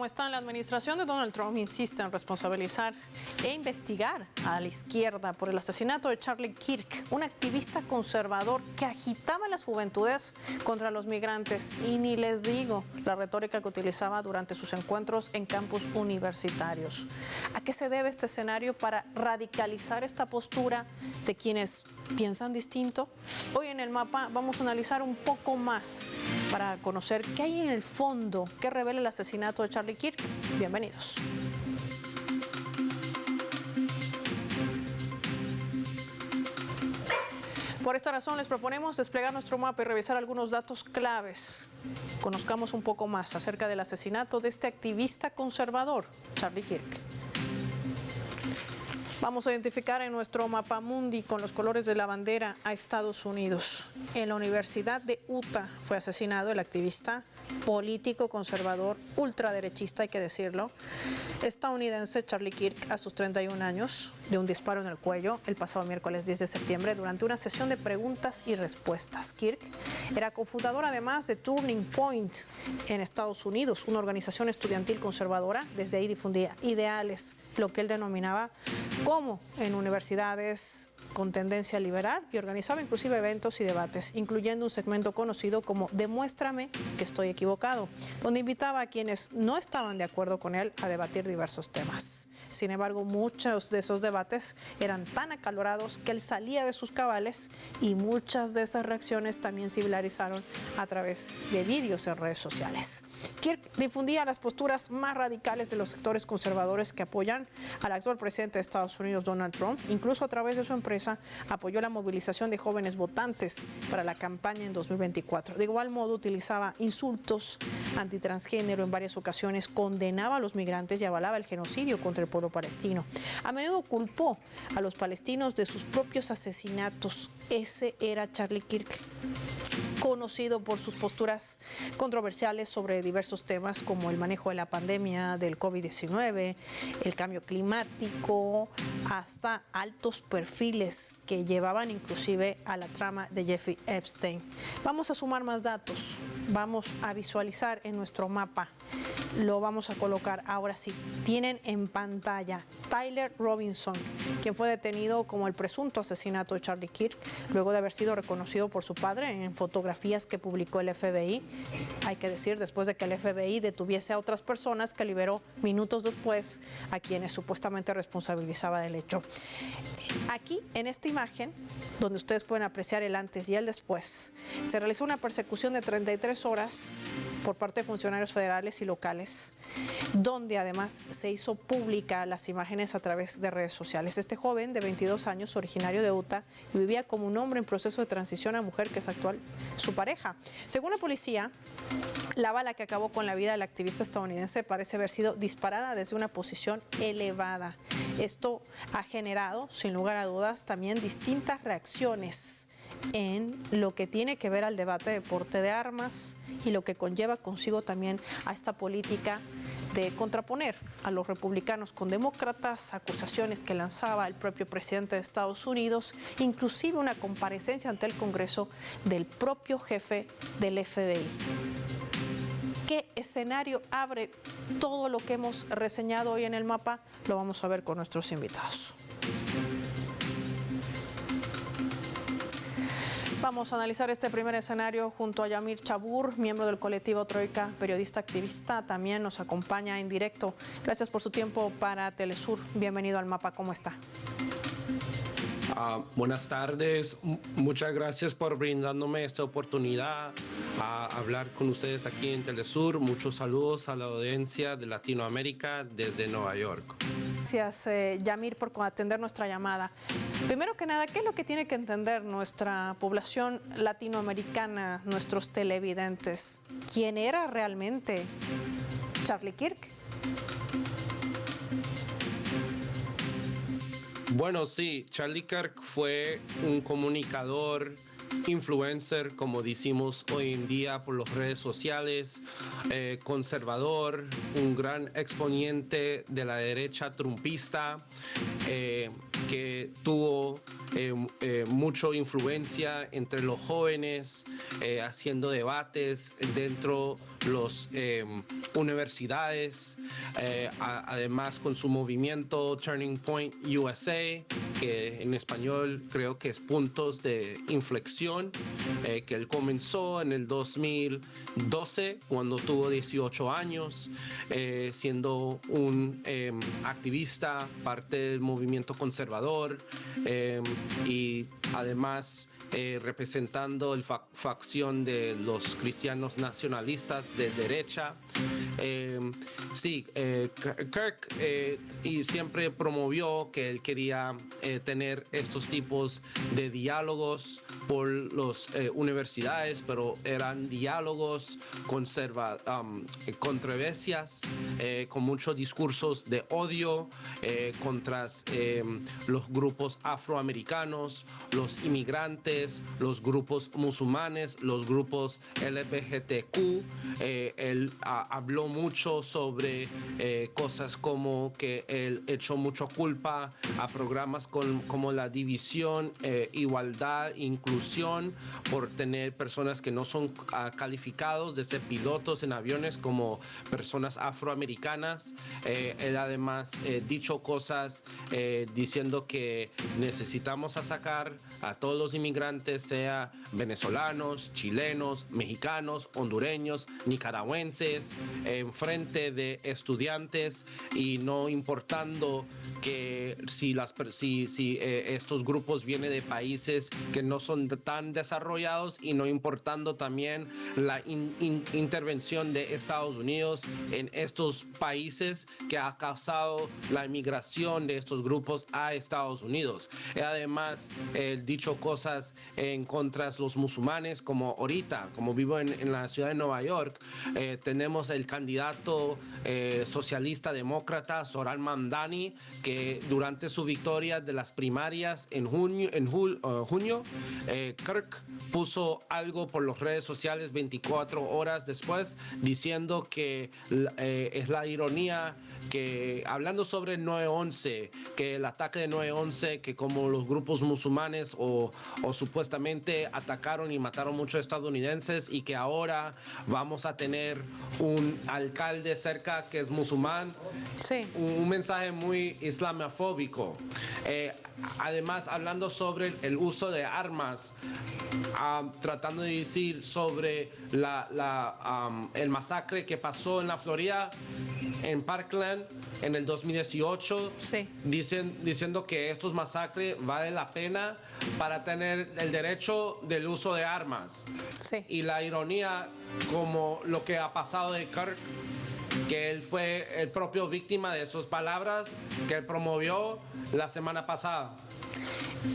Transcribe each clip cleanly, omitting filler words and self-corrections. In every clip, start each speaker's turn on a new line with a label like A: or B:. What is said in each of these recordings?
A: ¿Cómo están? La administración de Donald Trump insiste en responsabilizar e investigar a la izquierda por el asesinato de Charlie Kirk, un activista conservador que agitaba las juventudes contra los migrantes. Y ni les digo la retórica que utilizaba durante sus encuentros en campus universitarios. ¿A qué se debe este escenario para radicalizar esta postura de quienes piensan distinto? Hoy en el mapa vamos a analizar un poco más para conocer qué hay en el fondo que revela el asesinato de Charlie Kirk. Bienvenidos. Por esta razón les proponemos desplegar nuestro mapa y revisar algunos datos claves. Conozcamos un poco más acerca del asesinato de este activista conservador, Charlie Kirk. Vamos a identificar en nuestro mapa mundi con los colores de la bandera a Estados Unidos. En la Universidad de Utah fue asesinado el activista político conservador, ultraderechista, hay que decirlo, estadounidense Charlie Kirk a sus 31 años, de un disparo en el cuello el pasado miércoles 10 de septiembre durante una sesión de preguntas y respuestas. Kirk era cofundador además de Turning Point en Estados Unidos, una organización estudiantil conservadora. Desde ahí difundía ideales, lo que él denominaba como en universidades con tendencia liberal, y organizaba inclusive eventos y debates, incluyendo un segmento conocido como Demuéstrame que estoy equivocado, donde invitaba a quienes no estaban de acuerdo con él a debatir diversos temas. Sin embargo, muchos de esos debates eran tan acalorados que él salía de sus cabales, y muchas de esas reacciones también se viralizaron a través de vídeos en redes sociales. Kirk difundía las posturas más radicales de los sectores conservadores que apoyan al actual presidente de Estados Unidos, Donald Trump. Incluso a través de su empresa apoyó la movilización de jóvenes votantes para la campaña en 2024. De igual modo, utilizaba insultos antitransgénero en varias ocasiones, condenaba a los migrantes y avalaba el genocidio contra el pueblo palestino. A menudo culpó a los palestinos de sus propios asesinatos. Ese era Charlie Kirk, conocido por sus posturas controversiales sobre diversos temas como el manejo de la pandemia del COVID-19, el cambio climático, hasta altos perfiles que llevaban inclusive a la trama de Jeffrey Epstein. Vamos a sumar más datos, vamos a visualizar en nuestro mapa. Lo vamos a colocar ahora sí. Tienen en pantalla Tyler Robinson, quien fue detenido como el presunto asesinato de Charlie Kirk, luego de haber sido reconocido por su padre en fotografías que publicó el FBI. Hay que decir, después de que el FBI detuviese a otras personas que liberó minutos después a quienes supuestamente responsabilizaba del hecho. Aquí, en esta imagen, donde ustedes pueden apreciar el antes y el después, se realizó una persecución de 33 horas por parte de funcionarios federales y locales, donde además se hizo pública las imágenes a través de redes sociales. Este joven de 22 años, originario de Utah, y vivía como un hombre en proceso de transición a mujer, que es actual su pareja. Según la policía, la bala que acabó con la vida del activista estadounidense parece haber sido disparada desde una posición elevada. Esto ha generado, sin lugar a dudas, también distintas reacciones en lo que tiene que ver al debate de porte de armas y lo que conlleva consigo también a esta política de contraponer a los republicanos con demócratas, acusaciones que lanzaba el propio presidente de Estados Unidos, inclusive una comparecencia ante el Congreso del propio jefe del FBI. ¿Qué escenario abre todo lo que hemos reseñado hoy en el mapa? Lo vamos a ver con nuestros invitados. Vamos a analizar este primer escenario junto a Yamir Chabur, miembro del colectivo Troika, periodista activista. También nos acompaña en directo. Gracias por su tiempo para Telesur. Bienvenido al mapa. ¿Cómo está?
B: Buenas tardes. Muchas gracias por brindándome esta oportunidad a hablar con ustedes aquí en Telesur. Muchos saludos a la audiencia de Latinoamérica desde Nueva York.
A: Gracias, Yamir, por atender nuestra llamada. Primero que nada, ¿qué es lo que tiene que entender nuestra población latinoamericana, nuestros televidentes? ¿Quién era realmente Charlie Kirk?
B: Bueno, sí, Charlie Kirk fue un comunicador, influencer, como decimos hoy en día por las redes sociales, conservador, un gran exponente de la derecha trumpista, que tuvo mucha influencia entre los jóvenes, haciendo debates dentro las universidades, además con su movimiento Turning Point USA, que en español creo que es puntos de inflexión, que él comenzó en el 2012 cuando tuvo 18 años, siendo un activista, parte del movimiento conservador, y además representando la facción de los cristianos nacionalistas de derecha. Sí, Kirk y siempre promovió que él quería tener estos tipos de diálogos por las universidades, pero eran diálogos controversias, con muchos discursos de odio contra los grupos afroamericanos, los inmigrantes, los grupos musulmanes, los grupos LGBTQ. Él habló mucho sobre cosas como que él echó mucha culpa a programas como la división, igualdad, inclusión, por tener personas que no son calificados de ser pilotos en aviones como personas afroamericanas. Él además dicho cosas diciendo que necesitamos sacar a todos los inmigrantes, sea venezolanos, chilenos, mexicanos, hondureños, nicaragüenses, en frente de estudiantes, y no importando que si estos grupos vienen de países que no son tan desarrollados, y no importando también la intervención de Estados Unidos en estos países que ha causado la inmigración de estos grupos a Estados Unidos. Además, dicho cosas en contra de los musulmanes, como ahorita, como vivo en la ciudad de Nueva York, tenemos el candidato socialista demócrata Zohran Mamdani, que durante su victoria de las primarias en junio, Kirk puso algo por las redes sociales 24 horas después, diciendo que es la ironía que, hablando sobre el 9/11, que el ataque de 9/11, que como los grupos musulmanes o supuestamente atacaron y mataron muchos estadounidenses, y que ahora vamos a tener un alcalde cerca que es musulmán.
A: Sí.
B: Un mensaje muy islamofóbico. Además, hablando sobre el uso de armas, tratando de decir sobre el masacre que pasó en la Florida, en Parkland, en el 2018,
A: sí,
B: diciendo que estos masacres vale la pena para tener el derecho del uso de armas.
A: Sí.
B: Y la ironía, como lo que ha pasado de Kirk, que él fue el propio víctima de sus palabras que él promovió la semana pasada.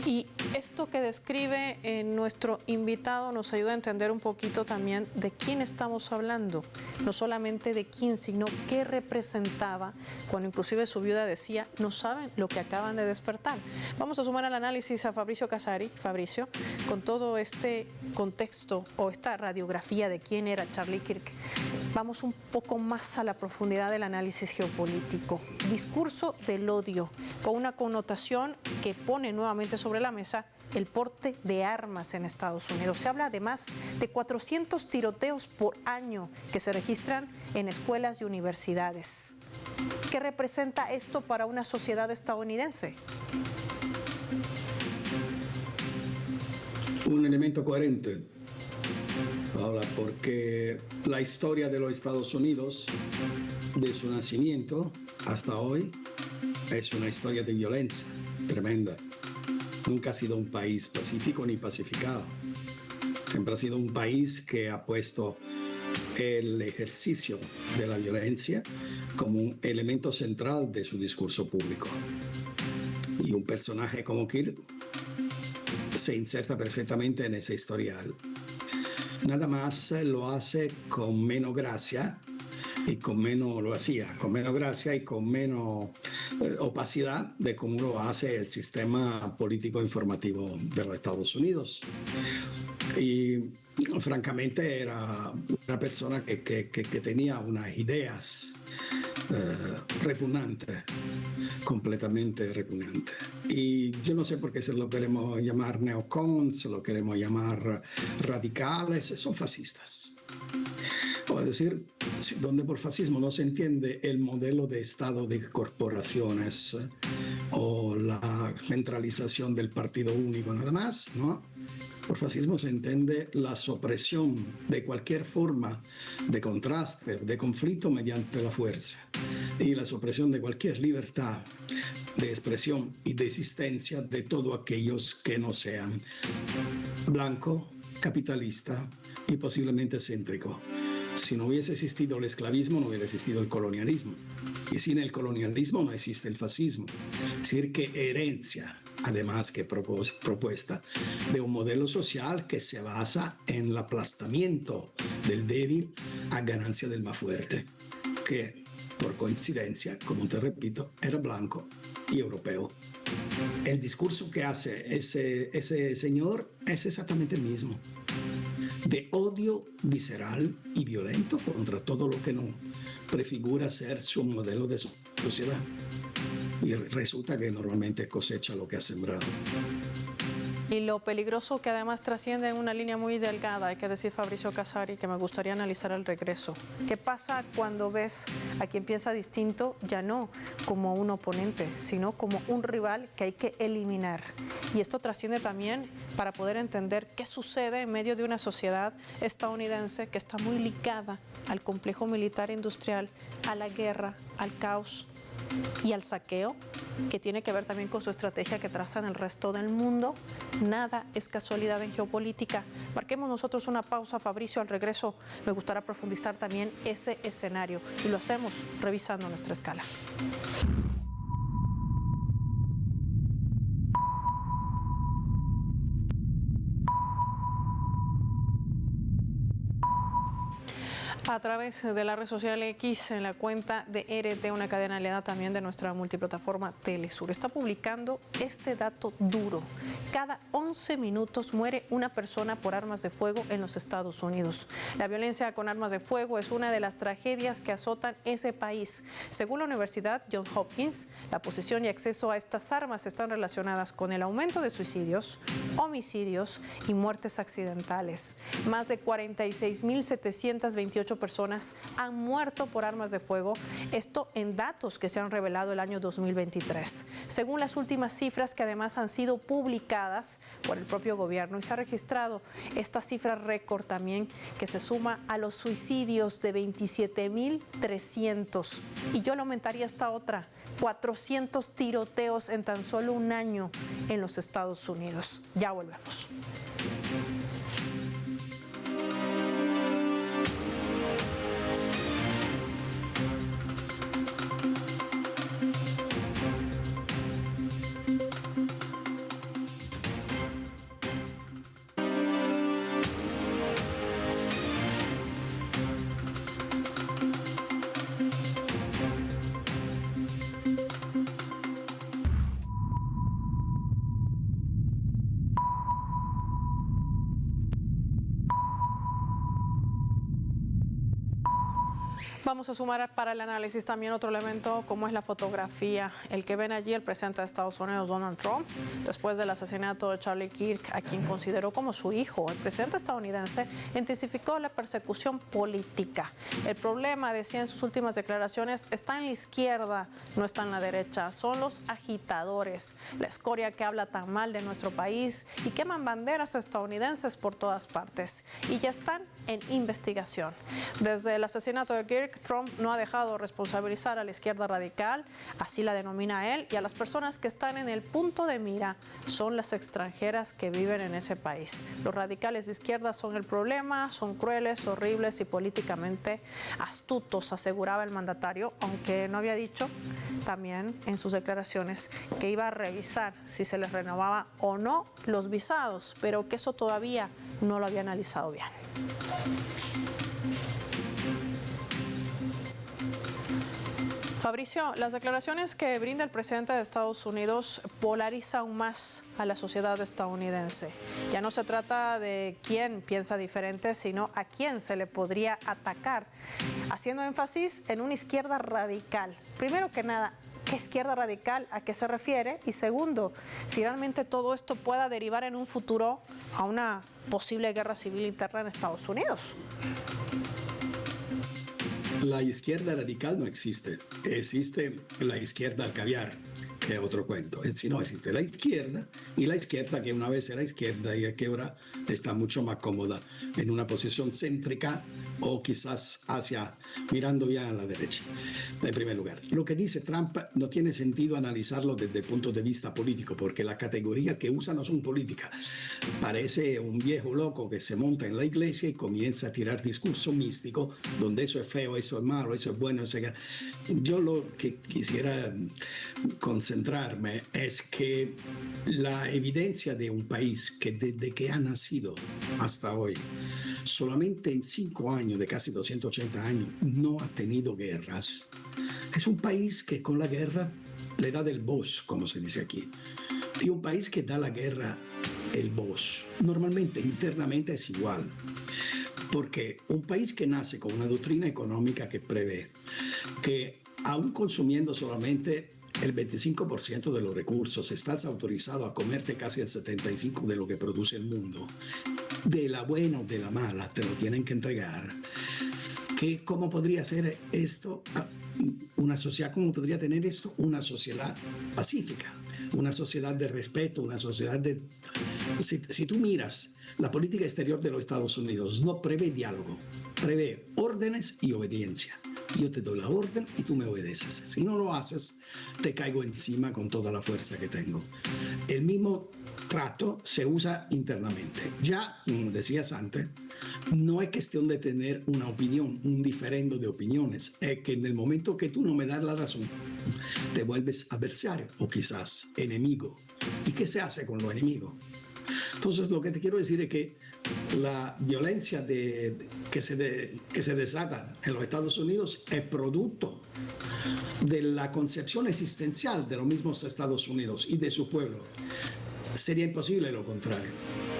A: Y esto que describe nuestro invitado nos ayuda a entender un poquito también de quién estamos hablando. No solamente de quién, sino qué representaba, cuando inclusive su viuda decía, no saben lo que acaban de despertar. Vamos a sumar al análisis a Fabricio Casari. Fabricio, con todo este contexto o esta radiografía de quién era Charlie Kirk, vamos un poco más a la profundidad del análisis geopolítico. Discurso del odio, con una connotación que pone nuevamente sobre la mesa el porte de armas en Estados Unidos. Se habla además de 400 tiroteos por año que se registran en escuelas y universidades. ¿Qué representa esto para una sociedad estadounidense?
C: Un elemento coherente, Paola, porque la historia de los Estados Unidos, de su nacimiento hasta hoy, es una historia de violencia tremenda. Nunca ha sido un país pacífico ni pacificado. Siempre ha sido un país que ha puesto el ejercicio de la violencia como un elemento central de su discurso público. Y un personaje como Kirk se inserta perfectamente en ese historial. Nada más lo hace con menos gracia y con menos gracia y con menos opacidad de cómo lo hace el sistema político informativo de los Estados Unidos. Y francamente era una persona que tenía unas ideas repugnantes, completamente repugnantes. Y yo no sé por qué se lo queremos llamar neocons, se lo queremos llamar radicales, son fascistas. es decir, donde por fascismo no se entiende el modelo de Estado de corporaciones o la centralización del partido único nada más, ¿no? Por fascismo se entiende la supresión de cualquier forma de contraste, de conflicto mediante la fuerza y la supresión de cualquier libertad de expresión y de existencia de todos aquellos que no sean blanco, capitalista y posiblemente céntrico. Si no hubiese existido el esclavismo, no hubiera existido el colonialismo. Y sin el colonialismo no existe el fascismo. Es decir, que herencia, además que propuesta de un modelo social que se basa en el aplastamiento del débil a ganancia del más fuerte, que por coincidencia, como te repito, era blanco y europeo. El discurso que hace ese señor es exactamente el mismo, de odio visceral y violento contra todo lo que no prefigura ser su modelo de sociedad. Y resulta que normalmente cosecha lo que ha sembrado.
A: Y lo peligroso que además trasciende en una línea muy delgada, hay que decir, Fabricio Casari, que me gustaría analizar al regreso. ¿Qué pasa cuando ves a quien piensa distinto, ya no como un oponente, sino como un rival que hay que eliminar? Y esto trasciende también para poder entender qué sucede en medio de una sociedad estadounidense que está muy ligada al complejo militar industrial, a la guerra, al caos y al saqueo, que tiene que ver también con su estrategia que traza en el resto del mundo. Nada es casualidad en geopolítica. Marquemos nosotros una pausa, Fabricio. Al regreso me gustaría profundizar también ese escenario y lo hacemos revisando nuestra escala. A través de la red social X, en la cuenta de RT, una cadena aliada también de nuestra multiplataforma Telesur, está publicando este dato duro. Cada 11 minutos muere una persona por armas de fuego en los Estados Unidos. La violencia con armas de fuego es una de las tragedias que azotan ese país. Según la Universidad Johns Hopkins, la posesión y acceso a estas armas están relacionadas con el aumento de suicidios, homicidios y muertes accidentales. Más de 46.728 personas han muerto por armas de fuego, esto en datos que se han revelado el año 2023. Según las últimas cifras que además han sido publicadas por el propio gobierno, y se ha registrado esta cifra récord también que se suma a los suicidios de 27.300. Y yo le aumentaría esta otra, 400 tiroteos en tan solo un año en los Estados Unidos. Ya volvemos. Vamos a sumar para el análisis también otro elemento como es la fotografía. El que ven allí el presidente de Estados Unidos, Donald Trump, después del asesinato de Charlie Kirk, a quien consideró como su hijo. El presidente estadounidense intensificó la persecución política. El problema, decía en sus últimas declaraciones, está en la izquierda, no está en la derecha. Son los agitadores, la escoria que habla tan mal de nuestro país y queman banderas estadounidenses por todas partes. Y ya están en investigación. Desde el asesinato de Kirk, Trump no ha dejado responsabilizar a la izquierda radical, así la denomina él, y a las personas que están en el punto de mira son las extranjeras que viven en ese país. Los radicales de izquierda son el problema, son crueles, horribles y políticamente astutos, aseguraba el mandatario, aunque no había dicho también en sus declaraciones que iba a revisar si se les renovaba o no los visados, pero que eso todavía no lo había analizado bien. Fabricio, las declaraciones que brinda el presidente de Estados Unidos polarizan aún más a la sociedad estadounidense. Ya no se trata de quién piensa diferente, sino a quién se le podría atacar, haciendo énfasis en una izquierda radical. Primero que nada, ¿qué izquierda radical? ¿A qué se refiere? Y segundo, si realmente todo esto pueda derivar en un futuro a una posible guerra civil interna en Estados Unidos.
C: la izquierda radical no existe. Existe la izquierda al caviar, que es otro cuento. Si no, existe la izquierda, y la izquierda que una vez era izquierda y que ahora está mucho más cómoda en una posición céntrica o quizás mirando ya a la derecha. En primer lugar, lo que dice Trump no tiene sentido analizarlo desde el punto de vista político, porque la categoría que usa no son políticas. Parece un viejo loco que se monta en la iglesia y comienza a tirar discurso místico, donde eso es feo, eso es malo, eso es bueno. Yo lo que quisiera concentrarme es que la evidencia de un país que desde que ha nacido hasta hoy, solamente en 5 años, de casi 280 años, no ha tenido guerras. Es un país que con la guerra le da del vos, como se dice aquí. Y un país que da la guerra el vos, normalmente internamente es igual. Porque un país que nace con una doctrina económica que prevé que aún consumiendo solamente el 25% de los recursos, estás autorizado a comerte casi el 75% de lo que produce el mundo. De la buena o de la mala, te lo tienen que entregar. ¿Cómo podría ser esto una sociedad? ¿Cómo podría tener esto una sociedad pacífica? Una sociedad de respeto, una sociedad de... Si tú miras la política exterior de los Estados Unidos, no prevé diálogo, prevé órdenes y obediencia. Yo te doy la orden y tú me obedeces. Si no lo haces, te caigo encima con toda la fuerza que tengo. El mismo trato se usa internamente. Ya, como decías antes, no es cuestión de tener una opinión, un diferendo de opiniones. Es que en el momento que tú no me das la razón, te vuelves adversario o quizás enemigo. ¿Y qué se hace con los enemigos? Entonces, lo que te quiero decir es que la violencia que se desata en los Estados Unidos es producto de la concepción existencial de los mismos Estados Unidos y de su pueblo. Sería imposible lo contrario.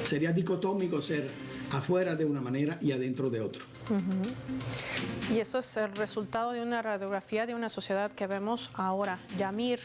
C: Sería dicotómico ser afuera de una manera y adentro de otro.
A: Y eso es el resultado de una radiografía de una sociedad que vemos ahora. Yamir,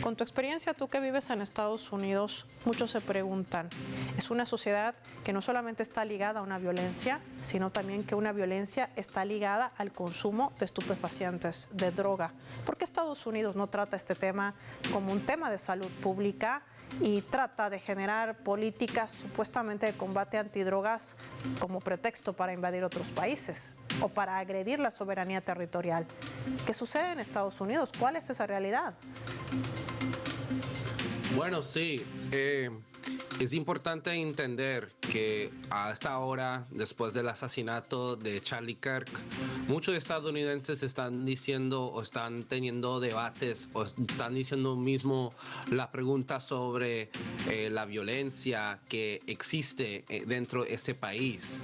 A: con tu experiencia, tú que vives en Estados Unidos, muchos se preguntan, es una sociedad que no solamente está ligada a una violencia, sino también que una violencia está ligada al consumo de estupefacientes, de droga. ¿Por qué Estados Unidos no trata este tema como un tema de salud pública y trata de generar políticas supuestamente de combate antidrogas como pretexto para invadir otros países o para agredir la soberanía territorial? ¿Qué sucede en Estados Unidos? ¿Cuál es esa realidad?
B: Bueno, sí. Es importante entender que a esta hora, después del asesinato de Charlie Kirk, muchos estadounidenses están diciendo o están teniendo debates o están diciendo mismo la pregunta sobre la violencia que existe dentro de este país.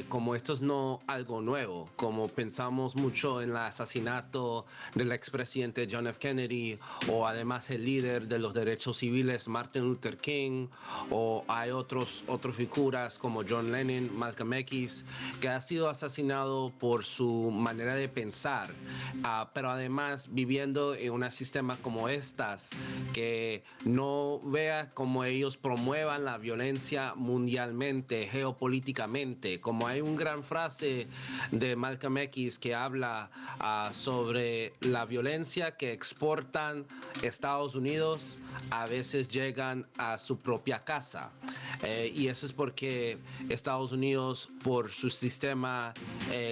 B: Como esto es no algo nuevo, como pensamos mucho en el asesinato del expresidente John F. Kennedy o además el líder de los derechos civiles Martin Luther King, o hay otras figuras como John Lennon, Malcolm X, que ha sido asesinado por su manera de pensar, pero además viviendo en un sistema como estas, que no vea como ellos promuevan la violencia mundialmente, geopolíticamente. Como hay una gran frase de Malcolm X que habla sobre la violencia que exportan Estados Unidos, a veces llegan a su propia casa. Y eso es porque Estados Unidos, por su sistema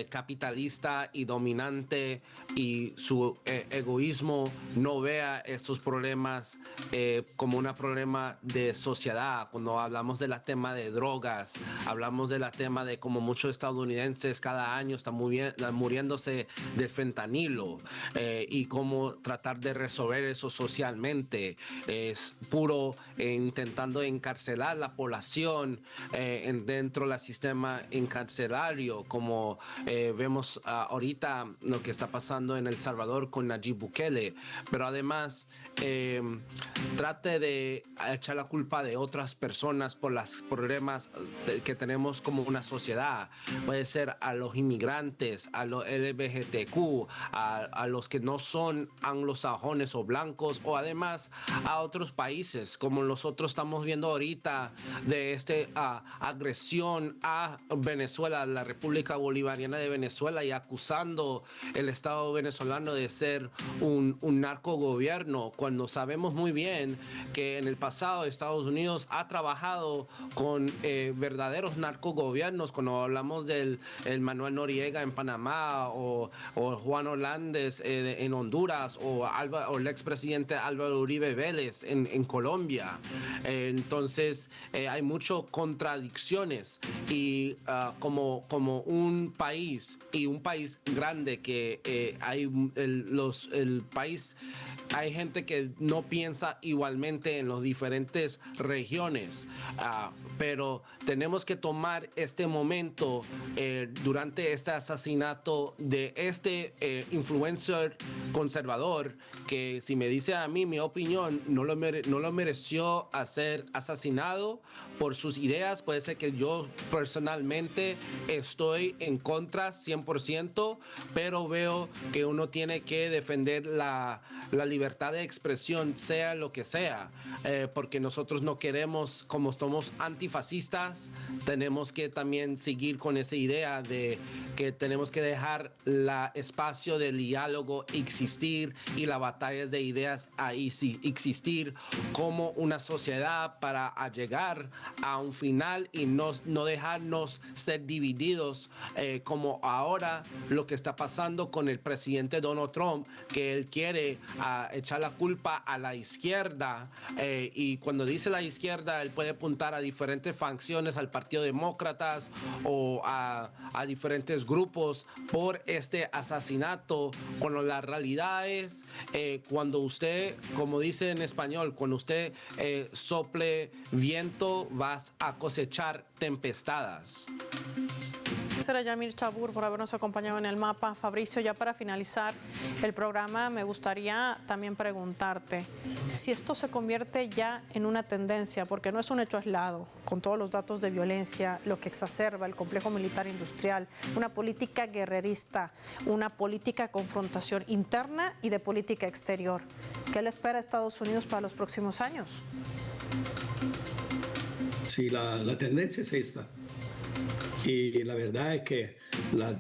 B: capitalista y dominante y su egoísmo, no vea estos problemas como un problema de sociedad. Cuando hablamos del tema de drogas, hablamos del tema de cómo muchos estadounidenses cada año están muriéndose del fentanilo, y cómo tratar de resolver eso socialmente. Es puro intentando encarcelar la población dentro del sistema encarcelario, como vemos ahorita lo que está pasando en El Salvador con Nayib Bukele. Pero además trate de echar la culpa de otras personas por los problemas que tenemos como una sociedad. Puede ser a los inmigrantes, a los LGBTQ, a los que no son anglosajones o blancos, o además a otros países como nosotros estamos viendo ahorita de esta agresión a Venezuela, la República Bolivariana de Venezuela, y acusando el Estado venezolano de ser un narcogobierno, cuando sabemos muy bien que en el pasado Estados Unidos ha trabajado con verdaderos narcogobiernos, cuando hablamos del el Manuel Noriega en Panamá o Juan Orlández en Honduras o el expresidente Álvaro Uribe Vélez en Colombia. Entonces hay muchas contradicciones y como un país y un país grande que hay el país, hay gente que no piensa igualmente en las diferentes regiones, pero tenemos que tomar este momento durante este asesinato de este influencer conservador, que si me dice a mí mi opinión, no lo mereció a ser asesinado por sus ideas. Puede ser que yo personalmente estoy en contra 100%, pero veo que uno tiene que defender la libertad de expresión, sea lo que sea, porque nosotros no queremos, como somos antifascistas, tenemos que también seguir con esa idea de que tenemos que dejar el espacio del diálogo existir y las batallas de ideas ahí sí existir como una sociedad para llegar a un final y no dejarnos ser divididos, como ahora lo que está pasando con el presidente Donald Trump, que él quiere echar la culpa a la izquierda, y cuando dice la izquierda él puede apuntar a diferentes facciones, al Partido Demócratas o a diferentes grupos por este asesinato, cuando la realidad es cuando usted, como dice en español, cuando usted sople viento vas a cosechar tempestades.
A: Gracias a Yamir Chabur por habernos acompañado en el mapa. Fabricio, ya para finalizar el programa, me gustaría también preguntarte si esto se convierte ya en una tendencia, porque no es un hecho aislado, con todos los datos de violencia, lo que exacerba el complejo militar industrial, una política guerrerista, una política de confrontación interna y de política exterior. ¿Qué le espera a Estados Unidos para los próximos años?
C: Sí, la tendencia es esta. Y la verdad es que la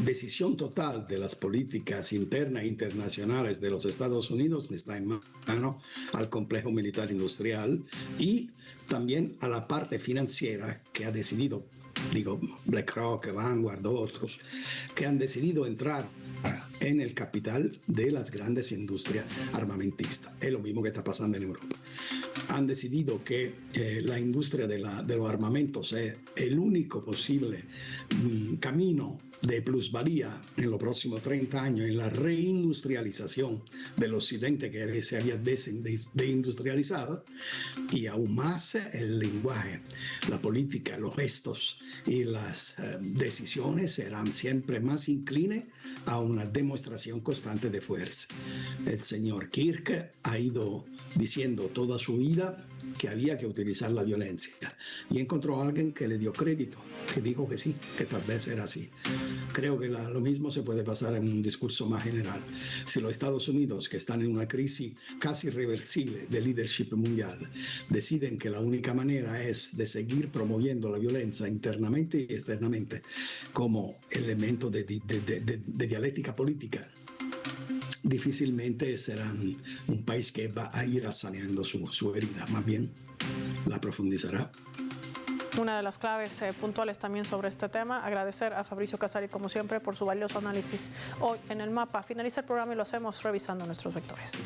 C: decisión total de las políticas internas e internacionales de los Estados Unidos está en mano al complejo militar industrial y también a la parte financiera que ha decidido, BlackRock, Vanguard, otros, que han decidido entrar en el capital de las grandes industrias armamentistas. Es lo mismo que está pasando en Europa. Han decidido que la industria de los armamentos es el único posible camino de plusvalía en los próximos 30 años en la reindustrialización del occidente que se había deindustrializado, y aún más el lenguaje, la política, los gestos y las decisiones serán siempre más inclines a una demostración constante de fuerza. El señor Kirk ha ido diciendo toda su vida que había que utilizar la violencia y encontró a alguien que le dio crédito, que dijo que sí, que tal vez era así. Creo que lo mismo se puede pasar en un discurso más general. Si los Estados Unidos, que están en una crisis casi irreversible de leadership mundial, deciden que la única manera es de seguir promoviendo la violencia internamente y externamente como elemento de dialéctica política, difícilmente serán un país que va a ir saneando su herida, más bien la profundizará.
A: Una de las claves puntuales también sobre este tema, agradecer a Fabricio Casari como siempre por su valioso análisis hoy en el mapa. Finaliza el programa y lo hacemos revisando nuestros vectores.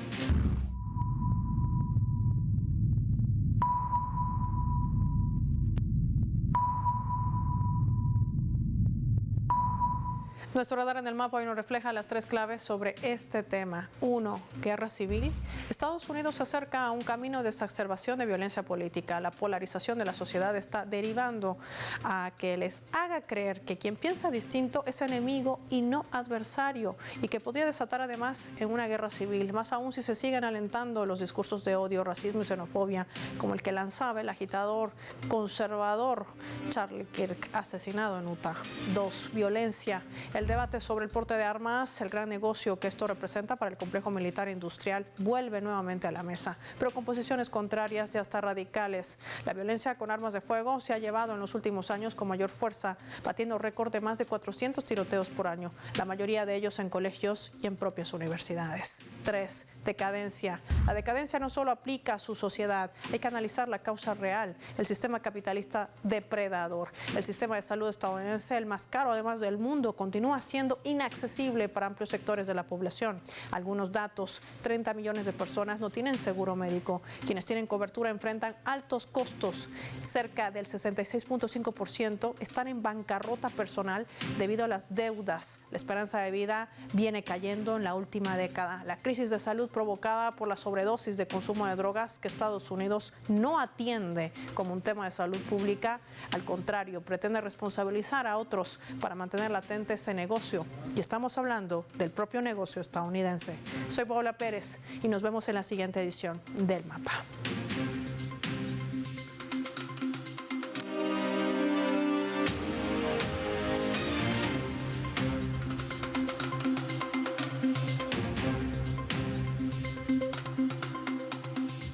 A: Nuestro radar en el mapa hoy nos refleja las tres claves sobre este tema. 1. Guerra civil. Estados Unidos se acerca a un camino de exacerbación de violencia política. La polarización de la sociedad está derivando a que les haga creer que quien piensa distinto es enemigo y no adversario, y que podría desatar además en una guerra civil, más aún si se siguen alentando los discursos de odio, racismo y xenofobia, como el que lanzaba el agitador conservador Charlie Kirk, asesinado en Utah. 2. Violencia. El El debate sobre el porte de armas, el gran negocio que esto representa para el complejo militar industrial, vuelve nuevamente a la mesa, pero con posiciones contrarias y hasta radicales. La violencia con armas de fuego se ha llevado en los últimos años con mayor fuerza, batiendo récord de más de 400 tiroteos por año, la mayoría de ellos en colegios y en propias universidades. 3. Decadencia. La decadencia no solo aplica a su sociedad, hay que analizar la causa real, el sistema capitalista depredador. El sistema de salud estadounidense, el más caro además del mundo, continúa siendo inaccesible para amplios sectores de la población. Algunos datos: 30 millones de personas no tienen seguro médico. Quienes tienen cobertura enfrentan altos costos. Cerca del 66.5% están en bancarrota personal debido a las deudas. La esperanza de vida viene cayendo en la última década. La crisis de salud provocada por la sobredosis de consumo de drogas que Estados Unidos no atiende como un tema de salud pública. Al contrario, pretende responsabilizar a otros para mantener latente ese negocio. Y estamos hablando del propio negocio estadounidense. Soy Paola Pérez y nos vemos en la siguiente edición del Mapa.